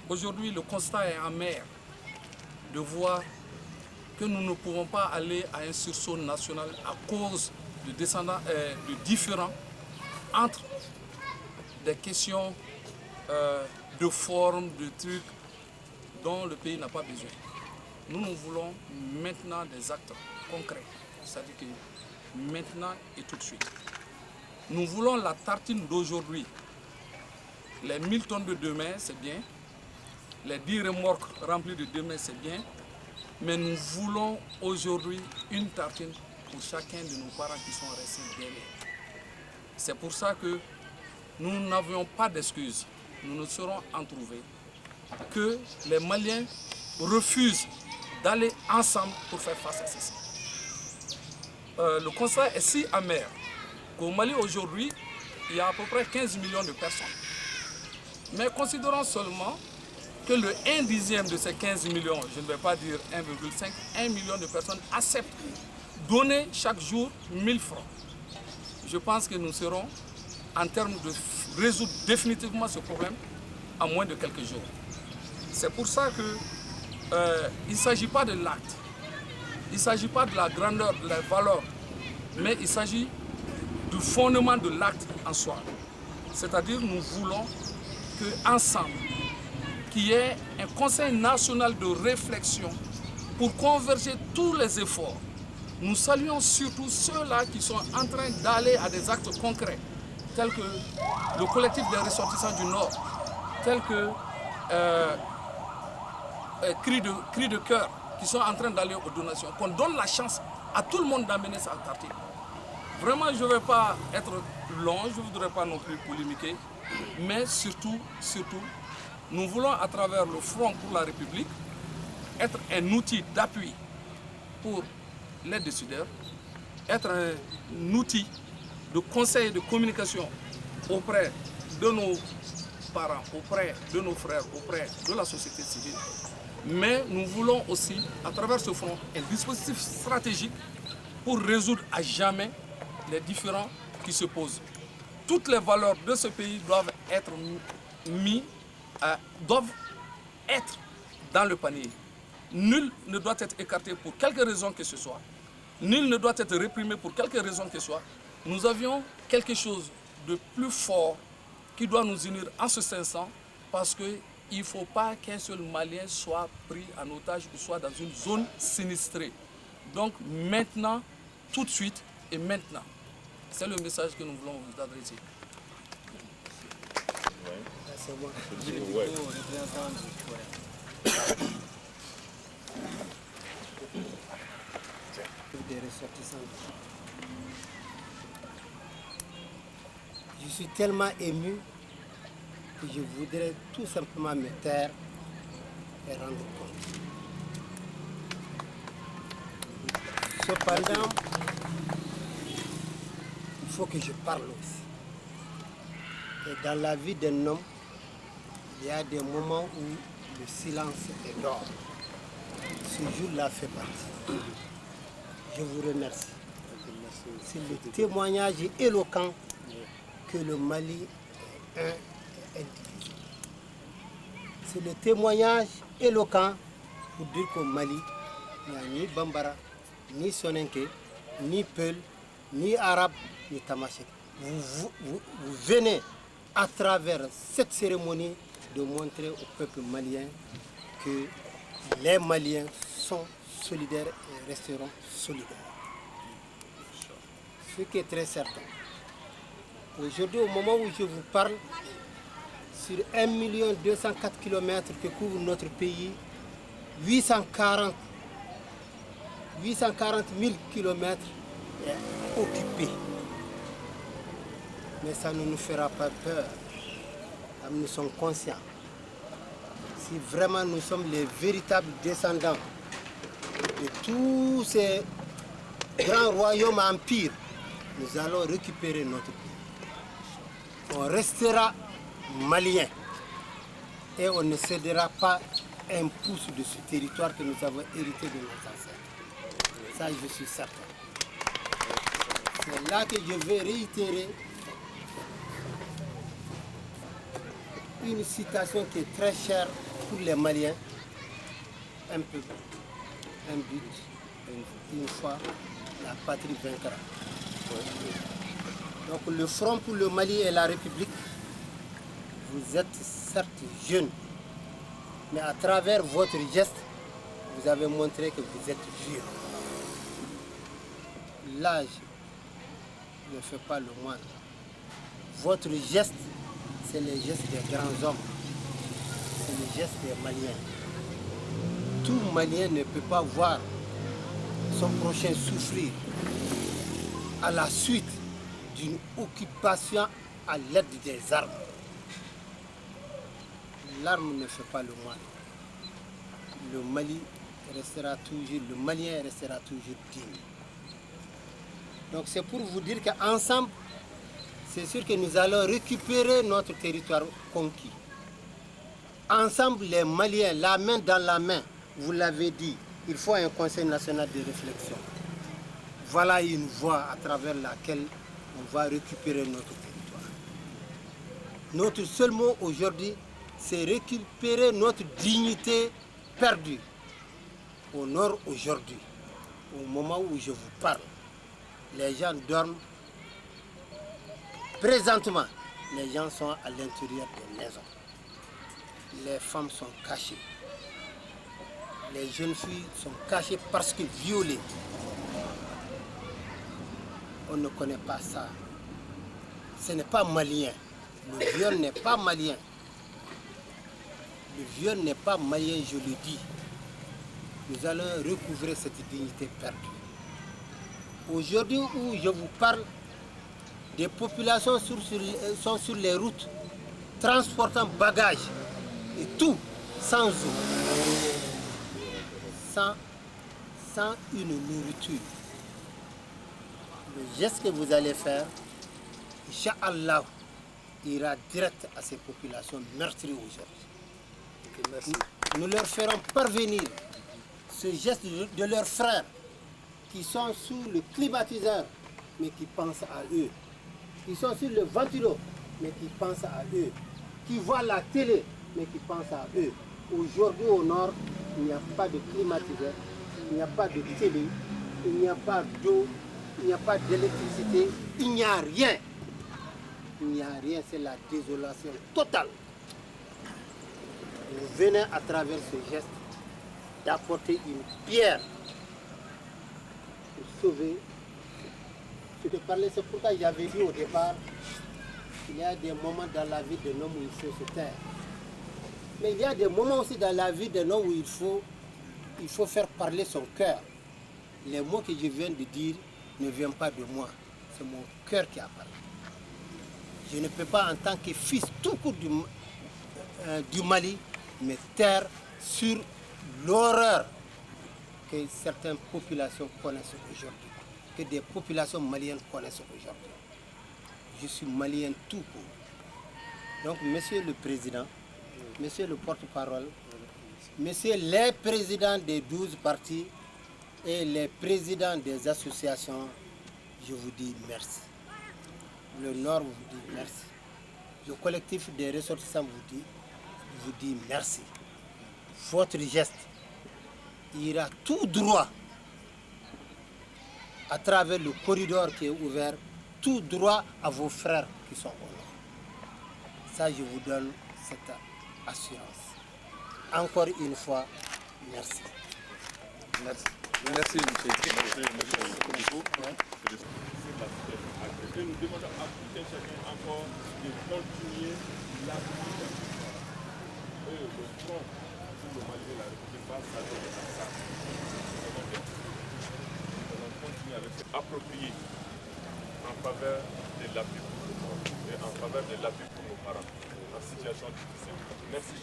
Aujourd'hui, le constat est amer de voir que nous ne pouvons pas aller à un sursaut national à cause de différends entre des questions de forme, de trucs dont le pays n'a pas besoin. Nous voulons maintenant des actes concrets, c'est-à-dire que maintenant et tout de suite. Nous voulons la tartine d'aujourd'hui. Les 1000 tonnes de demain, c'est bien. Les 10 remorques remplies de demain, c'est bien. Mais nous voulons aujourd'hui une tartine pour chacun de nos parents qui sont restés derrière. C'est pour ça que nous n'avions pas d'excuses. Nous ne serons entrouvés que les Maliens refusent d'aller ensemble pour faire face à ceci. Le constat est si amer qu'au Mali aujourd'hui, il y a à peu près 15 millions de personnes. Mais considérons seulement que le 1/10 de ces 15 millions, je ne vais pas dire 1,5, 1 million de personnes acceptent donner chaque jour 1000 francs. Je pense que nous serons en termes de résoudre définitivement ce problème en moins de quelques jours. C'est pour ça qu'il ne s'agit pas de l'acte, il ne s'agit pas de la grandeur, de la valeur, mais il s'agit du fondement de l'acte en soi. C'est-à-dire nous voulons qu'ensemble, qu'il y ait un conseil national de réflexion pour converger tous les efforts. Nous saluons surtout ceux-là qui sont en train d'aller à des actes concrets, tels que le collectif des ressortissants du Nord, tels que Cris de cœur, qui sont en train d'aller aux donations, qu'on donne la chance à tout le monde d'amener sa tartine. Vraiment, je ne vais pas être long, je ne voudrais pas non plus polémiquer, mais surtout, nous voulons à travers le Front pour la République être un outil d'appui pour les décideurs, être un outil de conseil et de communication auprès de nos parents, auprès de nos frères, auprès de la société civile. Mais nous voulons aussi, à travers ce front, un dispositif stratégique pour résoudre à jamais les différends qui se posent. Toutes les valeurs de ce pays doivent être dans le panier. Nul ne doit être écarté pour quelque raison que ce soit. Nul ne doit être réprimé pour quelque raison que ce soit. Nous avions quelque chose de plus fort qui doit nous unir en ce instant parce qu'il ne faut pas qu'un seul Malien soit pris en otage ou soit dans une zone sinistrée. Donc maintenant, tout de suite et maintenant. C'est le message que nous voulons vous adresser. C'est bon. Des ressortissants. Je suis tellement ému que je voudrais tout simplement me taire et rendre compte. Cependant, il faut que je parle aussi. Et dans la vie d'un homme, il y a des moments où le silence est d'or. Ce jour-là fait partie. Je vous remercie. C'est le témoignage éloquent que le Mali est un et indivisible. C'est le témoignage éloquent pour dire qu'au Mali, il n'y a ni Bambara, ni Soninké, ni Peul, ni Arabe, ni Tamashek. Vous venez à travers cette cérémonie de montrer au peuple malien que les Maliens sont solidaires et resteront solidaires. Ce qui est très certain. Aujourd'hui, au moment où je vous parle, sur 1 204 km que couvre notre pays, 840 000 km est occupé. Mais ça ne nous fera pas peur. Nous sommes conscients. Si vraiment nous sommes les véritables descendants de tous ces grands royaumes empires, nous allons récupérer notre pays. On restera malien et on ne cédera pas un pouce de ce territoire que nous avons hérité de nos ancêtres. Ça, je suis certain. C'est là que je vais réitérer une citation qui est très chère pour les Maliens un peuple, un but, une fois la patrie vaincra. Donc le Front pour le Mali et la République, vous êtes certes jeunes, mais à travers votre geste, vous avez montré que vous êtes vieux. L'âge ne fait pas le moine. Votre geste, c'est le geste des grands hommes. C'est le geste des Maliens. Tout Malien ne peut pas voir son prochain souffrir à la suite d'une occupation à l'aide des armes. L'arme ne fait pas le moine. Le Mali restera toujours, le Malien restera toujours digne. Donc c'est pour vous dire qu'ensemble, c'est sûr que nous allons récupérer notre territoire conquis. Ensemble, les Maliens, la main dans la main, vous l'avez dit, il faut un conseil national de réflexion. Voilà une voie à travers laquelle on va récupérer notre territoire. Notre seul mot aujourd'hui, c'est récupérer notre dignité perdue. Au nord aujourd'hui, au moment où je vous parle, les gens dorment. Présentement, les gens sont à l'intérieur des maisons. Les femmes sont cachées. Les jeunes filles sont cachées parce que violées. On ne connaît pas ça. Ce n'est pas malien. Le viol n'est pas malien. Le viol n'est pas malien, je le dis. Nous allons recouvrer cette dignité perdue. Aujourd'hui où je vous parle, des populations sont sur les routes, transportant bagages et tout, sans eau, sans une nourriture. Le geste que vous allez faire, Inch'Allah, ira direct à ces populations meurtries aujourd'hui. Merci. Nous leur ferons parvenir ce geste de leurs frères qui sont sous le climatiseur, mais qui pensent à eux. Qui sont sur le ventilo, mais qui pensent à eux. Qui voient la télé, mais qui pensent à eux. Aujourd'hui au nord, il n'y a pas de climatiseur, il n'y a pas de télé, il n'y a pas d'eau, il n'y a pas d'électricité, il n'y a rien. Il n'y a rien, c'est la désolation totale. Vous venez à travers ce geste d'apporter une pierre pour sauver. Je te parlais, c'est pourquoi j'avais dit au départ qu'il y a des moments dans la vie d'un homme où il faut se taire. Mais il y a des moments aussi dans la vie d'un homme où il faut faire parler son cœur. Les mots que je viens de dire ne viennent pas de moi, c'est mon cœur qui a parlé. Je ne peux pas en tant que fils tout court du Mali me taire sur l'horreur que certaines populations connaissent aujourd'hui, que des populations maliennes connaissent aujourd'hui. Je suis malien tout court. Donc, monsieur le président, monsieur le porte-parole, monsieur les présidents des 12 partis et les présidents des associations, je vous dis merci. Le Nord vous dit merci. Le collectif des ressortissants vous dit merci. Votre geste ira tout droit à travers le corridor qui est ouvert, tout droit à vos frères qui sont au nord. Ça, je vous donne cette assurance. Encore une fois, merci. Merci. Merci, monsieur. Merci beaucoup. Et nous demandons à tout un chacun encore de continuer la lutte. Le front pour le Mali de la République va s'adresser à ça. Nous allons continuer avec cet approprié en faveur de l'appui pour le monde et en faveur de l'appui pour nos parents en situation difficile. Merci.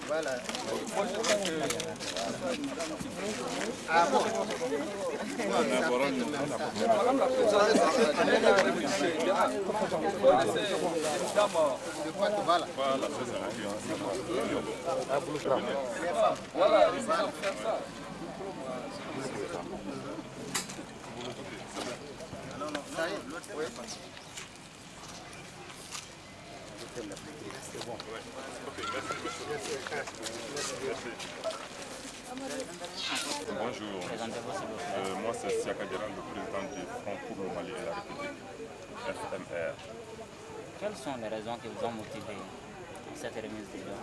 Voilà. Ah bon. Voilà. Ça y est, oui. C'est bon. Bonjour. Moi c'est Siaka Diarra, le président du Front pour le Mali et la République, FMR. Quelles sont les raisons qui vous ont motivé à cette remise des dons?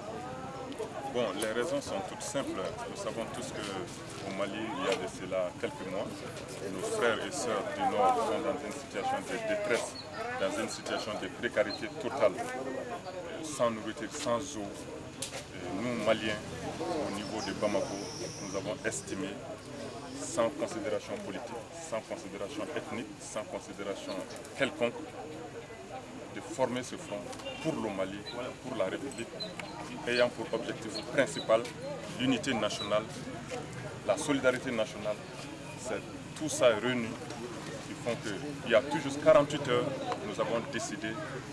Bon, les raisons sont toutes simples. Nous savons tous qu'au Mali, il y a de cela quelques mois, nos frères et sœurs du Nord sont dans une situation de détresse, dans une situation de précarité totale, sans nourriture, sans eau. Et nous, Maliens, au niveau de Bamako, nous avons estimé, sans considération politique, sans considération ethnique, sans considération quelconque, de former ce front pour le Mali, pour la République, ayant pour objectif principal l'unité nationale, la solidarité nationale. C'est tout ça réuni qui font qu'il y a tout juste 48 heures, nous avons décidé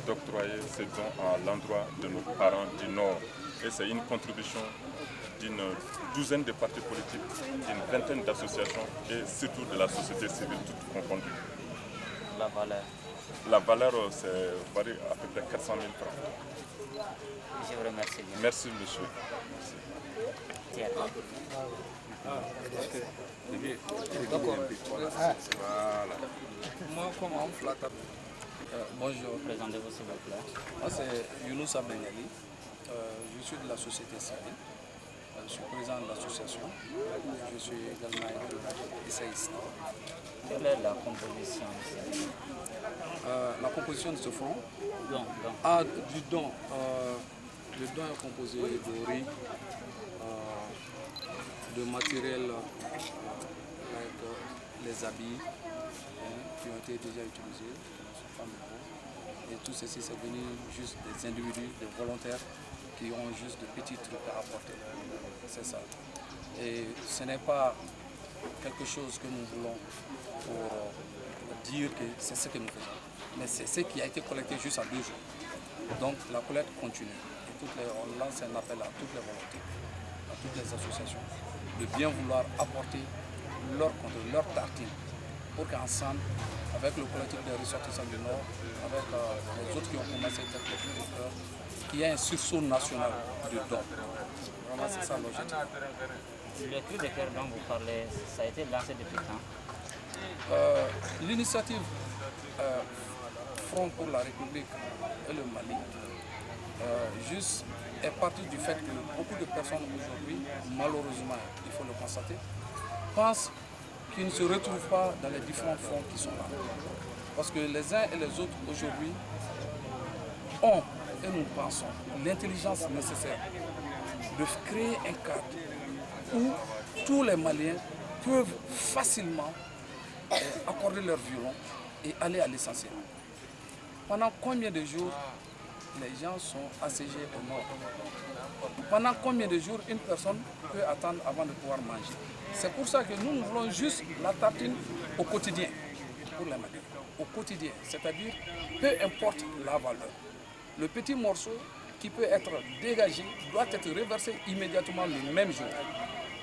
d'octroyer ces dons à l'endroit de nos parents du Nord. Et c'est une contribution d'une douzaine de partis politiques, d'une vingtaine d'associations et surtout de la société civile toute confondue. La valeur? La valeur, c'est varie à peu près 400 000 francs. Je vous remercie bien. Merci, monsieur. Tiens. Moi, comment bonjour. Présentez-vous s'il vous plaît. Moi, c'est Younous Abengali. Je suis de la société civile. Je suis président de l'association. Je suis également essayiste. Quelle est la composition ici? La composition de ce front, Don. du don. Le don est composé de riz, de matériel, avec les habits qui ont été déjà utilisés, qui ne sont pas nouveaux. Et tout ceci, c'est venu juste des individus, des volontaires qui ont juste de petits trucs à apporter. C'est ça. Et ce n'est pas quelque chose que nous voulons pour dire que c'est ce que nous faisons. Mais c'est ce qui a été collecté juste à 2 jours. Donc la collecte continue. Et on lance un appel à toutes les volontés, à toutes les associations, de bien vouloir apporter leur compte, leur tartine, pour qu'ensemble, avec le collectif des ressortissants du Nord, avec les autres qui ont commencé à être les producteurs, qu'il y ait un sursaut national de dons. Vraiment, c'est ça l'objectif. Le cri de cœur dont vous parlez, ça a été lancé depuis quand? L'initiative Front pour la République et le Mali juste est partie du fait que beaucoup de personnes aujourd'hui, malheureusement, il faut le constater, pensent qu'ils ne se retrouvent pas dans les différents fronts qui sont là. Parce que les uns et les autres aujourd'hui ont, et nous pensons, l'intelligence nécessaire de créer un cadre où tous les Maliens peuvent facilement accorder leur violon et aller à l'essentiel. Pendant combien de jours les gens sont assiégés au nord? Pendant combien de jours une personne peut attendre avant de pouvoir manger? C'est pour ça que nous voulons juste la tartine au quotidien pour les Maliens. Au quotidien, c'est-à-dire peu importe la valeur. Le petit morceau qui peut être dégagé doit être reversé immédiatement le même jour.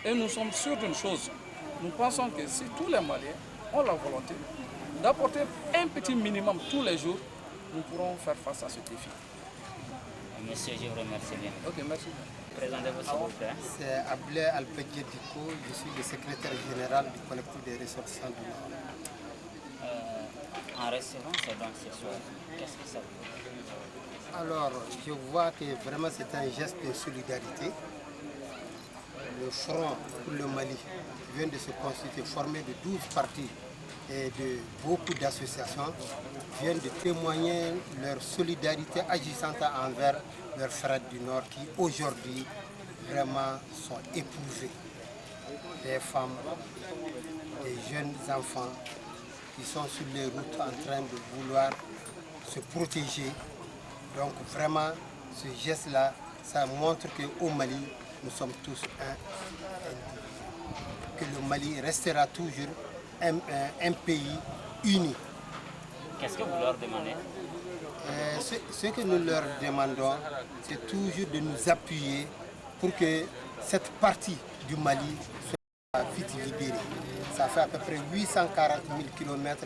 Et nous sommes sûrs d'une chose. Nous pensons que si tous les Maliens ont la volonté d'apporter un petit minimum tous les jours, nous pourrons faire face à ce défi. Monsieur, je vous remercie bien. Ok, merci. Présentez-vous s'il vous plaît. C'est Ablé Alpedjediko, je suis le secrétaire général du collectif des ressortissants du Nord. En recevant ces dons ce soir, qu'est-ce que ça vous dit? Alors, je vois que vraiment c'est un geste de solidarité. Le Front pour le Mali vient de se constituer, formé de 12 partis et de beaucoup d'associations, viennent de témoigner leur solidarité agissante envers leurs frères du Nord qui aujourd'hui vraiment sont éprouvés. Des femmes, des jeunes enfants qui sont sur les routes en train de vouloir se protéger. Donc vraiment, Ce geste-là, ça montre qu'au Mali, nous sommes tous un. Que le Mali restera toujours un pays uni. Qu'est-ce que vous leur demandez? Ce que nous leur demandons, c'est toujours de nous appuyer pour que cette partie du Mali soit vite libérée. Ça fait à peu près 840 000 km,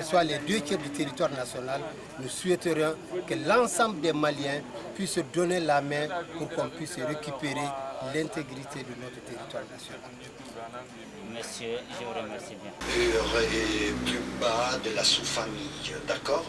soit les 2 tiers du territoire national. Nous souhaiterions que l'ensemble des Maliens puissent donner la main pour qu'on puisse récupérer l'intégrité de notre territoire national. Monsieur, je vous remercie bien. Et plus bas de la sous-famille, d'accord?